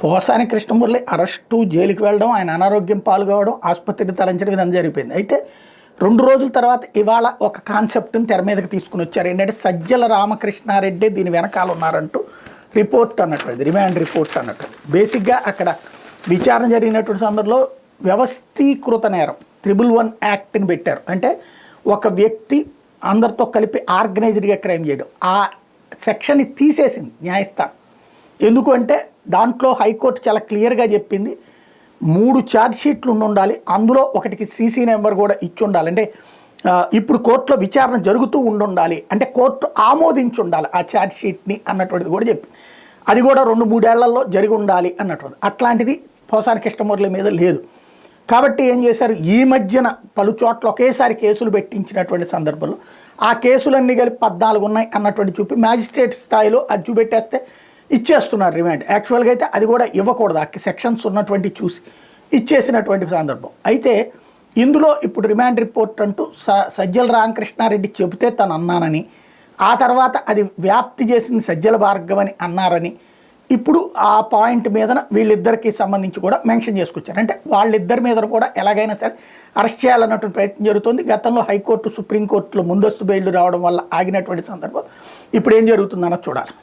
Posani Krishna Murali arrest, జైలుకి వెళ్ళడం, ఆయన అనారోగ్యం పాల్గొవడం, ఆసుపత్రికి తరలించడం ఇదంతా జరిగిపోయింది. అయితే 2 రోజుల తర్వాత ఇవాళ ఒక కాన్సెప్ట్ని తెర మీదకి తీసుకుని వచ్చారు. ఏంటంటే సజ్జల రామకృష్ణారెడ్డి దీని వెనకాల ఉన్నారంటూ రిపోర్ట్ అన్నట్టు, రిమాండ్ రిపోర్ట్ అన్నట్టు. బేసిక్గా అక్కడ విచారణ జరిగినటువంటి సందర్భంలో వ్యవస్థీకృత నేరం 111 యాక్ట్ని పెట్టారు. అంటే ఒక వ్యక్తి అందరితో కలిపి ఆర్గనైజ్డ్గా క్రైమ్ చేయడం, ఆ సెక్షన్ని తీసేసింది న్యాయస్థానం. ఎందుకు అంటే దాంట్లో హైకోర్టు చాలా క్లియర్గా చెప్పింది, 3 ఛార్జ్ షీట్లు ఉండాలి, అందులో ఒకటికి సీసీ నెంబర్ కూడా ఇచ్చి ఉండాలి. అంటే ఇప్పుడు కోర్టులో విచారణ జరుగుతూ ఉండాలి, అంటే కోర్టు ఆమోదించి ఉండాలి ఆ ఛార్జ్ షీట్ని అన్నటువంటిది కూడా చెప్పింది. అది కూడా 2-3 ఏళ్లలో జరిగి ఉండాలి అన్నటువంటిది. అట్లాంటిది పోసాని కృష్ణమురళి మీద లేదు. కాబట్టి ఏం చేశారు, ఈ మధ్యన పలు చోట్ల ఒకేసారి కేసులు పెట్టించినటువంటి సందర్భంలో ఆ కేసులన్నీ కలిపి 14 ఉన్నాయి అన్నటువంటి చూపి మ్యాజిస్ట్రేట్ స్థాయిలో అది చూపెట్టేస్తే ఇచ్చేస్తున్నారు రిమాండ్. యాక్చువల్గా అయితే అది కూడా ఇవ్వకూడదు, ఆ సెక్షన్స్ ఉన్నటువంటి చూసి ఇచ్చేసినటువంటి సందర్భం. అయితే ఇందులో ఇప్పుడు రిమాండ్ రిపోర్ట్ అంటూ సజ్జల రామకృష్ణారెడ్డి చెబితే తను అన్నానని, ఆ తర్వాత అది వ్యాప్తి చేసింది సజ్జల భార్గవ్ అని అన్నారని, ఇప్పుడు ఆ పాయింట్ మీద వీళ్ళిద్దరికి సంబంధించి కూడా మెన్షన్ చేసుకొచ్చారు. అంటే వాళ్ళిద్దరి మీద కూడా ఎలాగైనా సరే అరెస్ట్ చేయాలన్నటువంటి ప్రయత్నం జరుగుతుంది. గతంలో హైకోర్టు, సుప్రీంకోర్టులో ముందస్తు బెయిల్ రావడం వల్ల ఆగినటువంటి సందర్భం ఇప్పుడు ఏం జరుగుతుందన్నది చూడాలి.